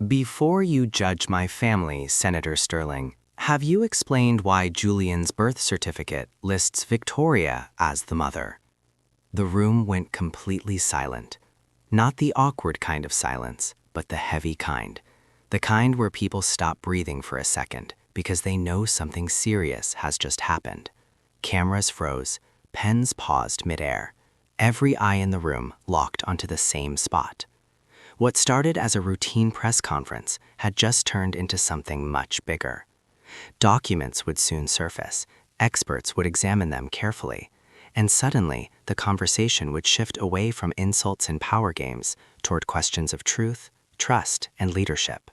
Before you judge my family, Senator Sterling, have you explained why Julian's birth certificate lists Victoria as the mother? The room went completely silent. Not the awkward kind of silence, but the heavy kind. The kind where people stop breathing for a second because they know something serious has just happened. Cameras froze, pens paused midair. Every eye in the room locked onto the same spot. What started as a routine press conference had just turned into something much bigger. Documents would soon surface, experts would examine them carefully, and suddenly the conversation would shift away from insults and power games toward questions of truth, trust, and leadership.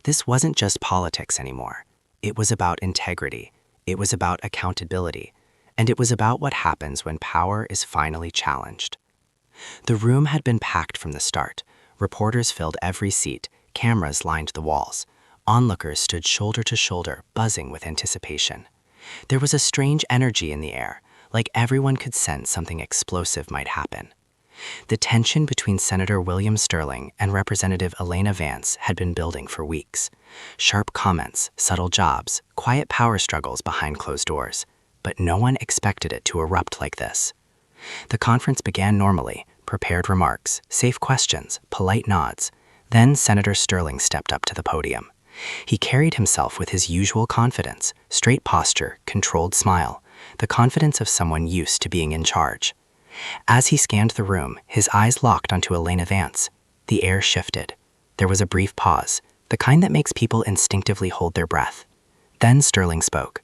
This wasn't just politics anymore. It was about integrity, it was about accountability, and it was about what happens when power is finally challenged. The room had been packed from the start. Reporters filled every seat, cameras lined the walls. Onlookers stood shoulder to shoulder, buzzing with anticipation. There was a strange energy in the air, like everyone could sense something explosive might happen. The tension between Senator William Sterling and Representative Elena Vance had been building for weeks. Sharp comments, subtle jobs, quiet power struggles behind closed doors. But no one expected it to erupt like this. The conference began normally. Prepared remarks, safe questions, polite nods. Then Senator Sterling stepped up to the podium. He carried himself with his usual confidence, straight posture, controlled smile, the confidence of someone used to being in charge. As he scanned the room, his eyes locked onto Elena Vance. The air shifted. There was a brief pause, the kind that makes people instinctively hold their breath. Then Sterling spoke.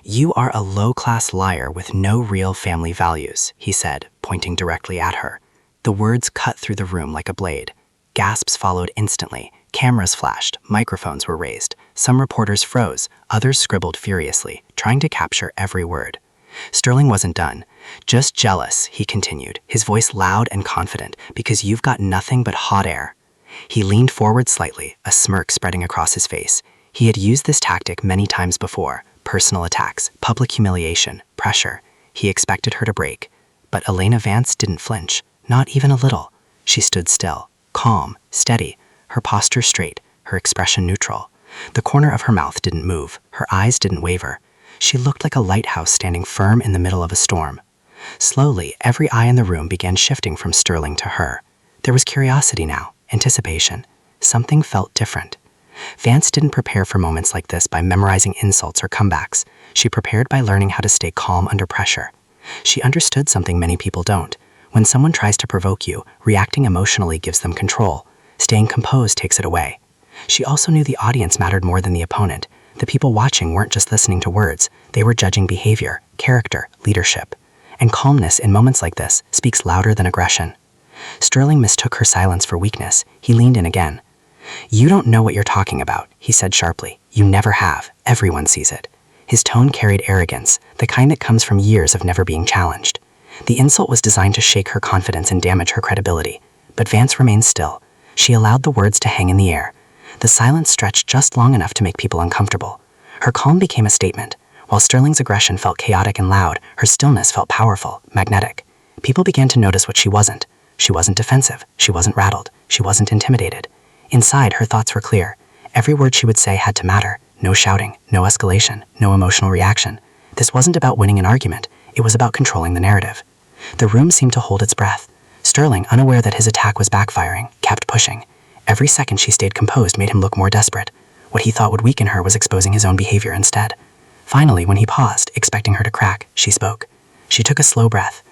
"You are a low-class liar with no real family values," he said, pointing directly at her. The words cut through the room like a blade. Gasps followed instantly. Cameras flashed, microphones were raised. Some reporters froze, others scribbled furiously, trying to capture every word. Sterling wasn't done. "Just jealous," he continued, his voice loud and confident, "because you've got nothing but hot air." He leaned forward slightly, a smirk spreading across his face. He had used this tactic many times before. Personal attacks, public humiliation, pressure. He expected her to break. But Elena Vance didn't flinch. Not even a little. She stood still, calm, steady, her posture straight, her expression neutral. The corner of her mouth didn't move, her eyes didn't waver. She looked like a lighthouse standing firm in the middle of a storm. Slowly, every eye in the room began shifting from Sterling to her. There was curiosity now, anticipation. Something felt different. Vance didn't prepare for moments like this by memorizing insults or comebacks. She prepared by learning how to stay calm under pressure. She understood something many people don't. When someone tries to provoke you, reacting emotionally gives them control. Staying composed takes it away. She also knew the audience mattered more than the opponent. The people watching weren't just listening to words, they were judging behavior, character, leadership. And calmness in moments like this speaks louder than aggression. Sterling mistook her silence for weakness. He leaned in again. "You don't know what you're talking about," he said sharply. "You never have. Everyone sees it." His tone carried arrogance, the kind that comes from years of never being challenged. The insult was designed to shake her confidence and damage her credibility. But Vance remained still. She allowed the words to hang in the air. The silence stretched just long enough to make people uncomfortable. Her calm became a statement. While Sterling's aggression felt chaotic and loud, her stillness felt powerful, magnetic. People began to notice what she wasn't. She wasn't defensive. She wasn't rattled. She wasn't intimidated. Inside, her thoughts were clear. Every word she would say had to matter. No shouting, no escalation, no emotional reaction. This wasn't about winning an argument. It was about controlling the narrative. The room seemed to hold its breath. Sterling, unaware that his attack was backfiring, kept pushing. Every second she stayed composed made him look more desperate. What he thought would weaken her was exposing his own behavior instead. Finally, when he paused, expecting her to crack, she spoke. She took a slow breath.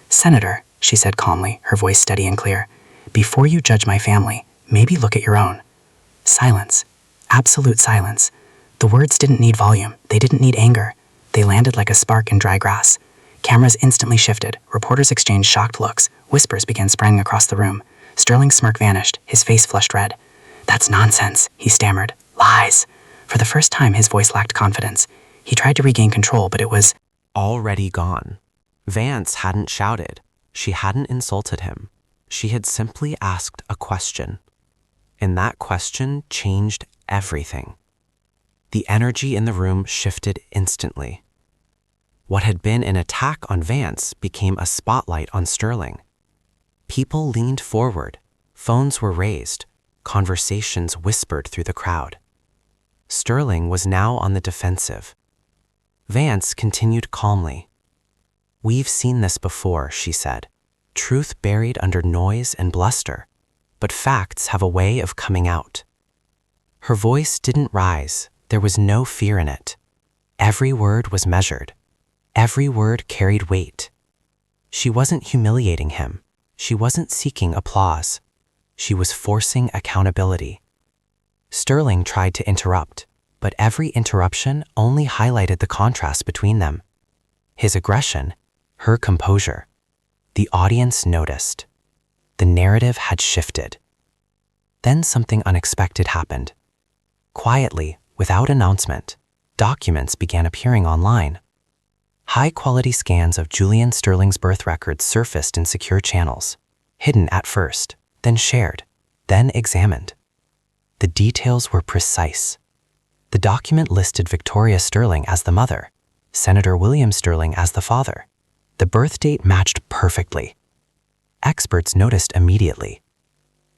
"Senator," she said calmly, her voice steady and clear, "before you judge my family, maybe look at your own." Silence. Absolute silence. The words didn't need volume. They didn't need anger. They landed like a spark in dry grass. Cameras instantly shifted. Reporters exchanged shocked looks. Whispers began spreading across the room. Sterling's smirk vanished. His face flushed red. "That's nonsense," he stammered. "Lies." For the first time, his voice lacked confidence. He tried to regain control, but it was already gone. Vance hadn't shouted. She hadn't insulted him. She had simply asked a question. And that question changed everything. The energy in the room shifted instantly. What had been an attack on Vance became a spotlight on Sterling. People leaned forward. Phones were raised. Conversations whispered through the crowd. Sterling was now on the defensive. Vance continued calmly. "We've seen this before," she said. "Truth buried under noise and bluster, but facts have a way of coming out." Her voice didn't rise. There was no fear in it. Every word was measured. Every word carried weight. She wasn't humiliating him. She wasn't seeking applause. She was forcing accountability. Sterling tried to interrupt, but every interruption only highlighted the contrast between them. His aggression, her composure. The audience noticed. The narrative had shifted. Then something unexpected happened. Quietly, without announcement, documents began appearing online. High-quality scans of Julian Sterling's birth records surfaced in secure channels, hidden at first, then shared, then examined. The details were precise. The document listed Victoria Sterling as the mother, Senator William Sterling as the father. The birth date matched perfectly. Experts noticed immediately.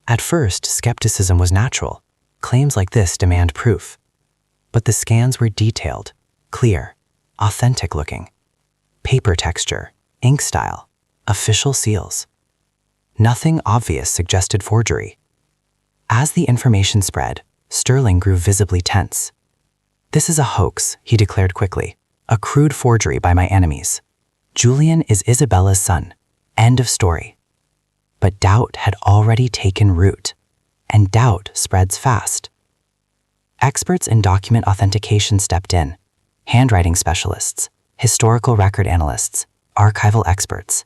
At first, skepticism was natural. Claims like this demand proof. But the scans were detailed, clear, authentic-looking. Paper texture, ink style, official seals. Nothing obvious suggested forgery. As the information spread, Sterling grew visibly tense. "This is a hoax," he declared quickly. "A crude forgery by my enemies. Julian is Isabella's son. End of story." But doubt had already taken root, and doubt spreads fast. Experts in document authentication stepped in. Handwriting specialists, historical record analysts, archival experts.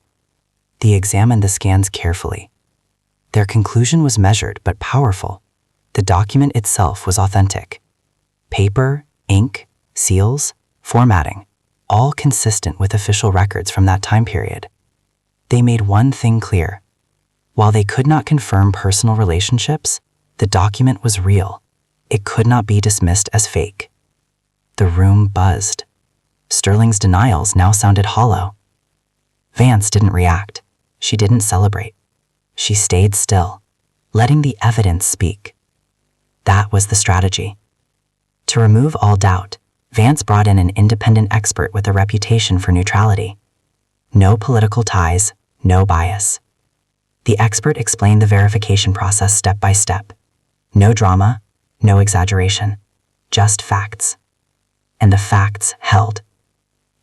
They examined the scans carefully. Their conclusion was measured but powerful. The document itself was authentic. Paper, ink, seals, formatting, all consistent with official records from that time period. They made one thing clear. While they could not confirm personal relationships, the document was real. It could not be dismissed as fake. The room buzzed. Sterling's denials now sounded hollow. Vance didn't react. She didn't celebrate. She stayed still, letting the evidence speak. That was the strategy. To remove all doubt, Vance brought in an independent expert with a reputation for neutrality. No political ties, no bias. The expert explained the verification process step by step. No drama, no exaggeration, just facts. And the facts held.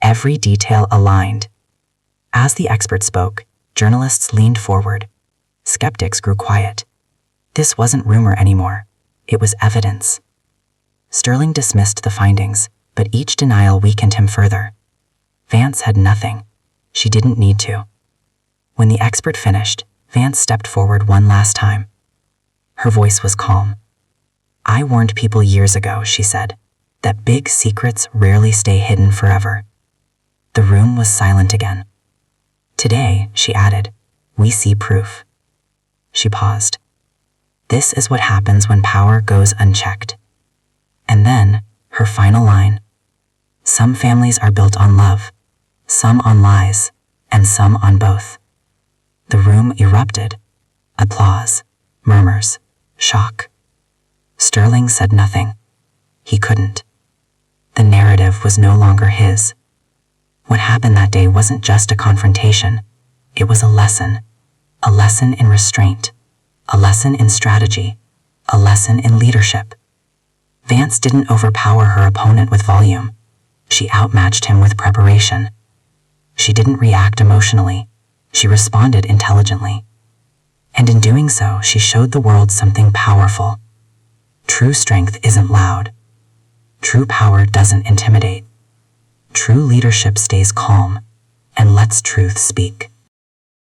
Every detail aligned. As the expert spoke, journalists leaned forward. Skeptics grew quiet. This wasn't rumor anymore. It was evidence. Sterling dismissed the findings, but each denial weakened him further. Vance had nothing. She didn't need to. When the expert finished, Vance stepped forward one last time. Her voice was calm. "I warned people years ago," she said, "that big secrets rarely stay hidden forever." The room was silent again. "Today," she added, "we see proof." She paused. This is what happens when power goes unchecked. And then, her final line. "Some families are built on love, some on lies, and some on both." The room erupted. Applause, murmurs, shock. Sterling said nothing. He couldn't. The narrative was no longer his. What happened that day wasn't just a confrontation. It was a lesson in restraint, a lesson in strategy, a lesson in leadership. Vance didn't overpower her opponent with volume. She outmatched him with preparation. She didn't react emotionally. She responded intelligently. And in doing so, she showed the world something powerful. True strength isn't loud. True power doesn't intimidate. True leadership stays calm and lets truth speak.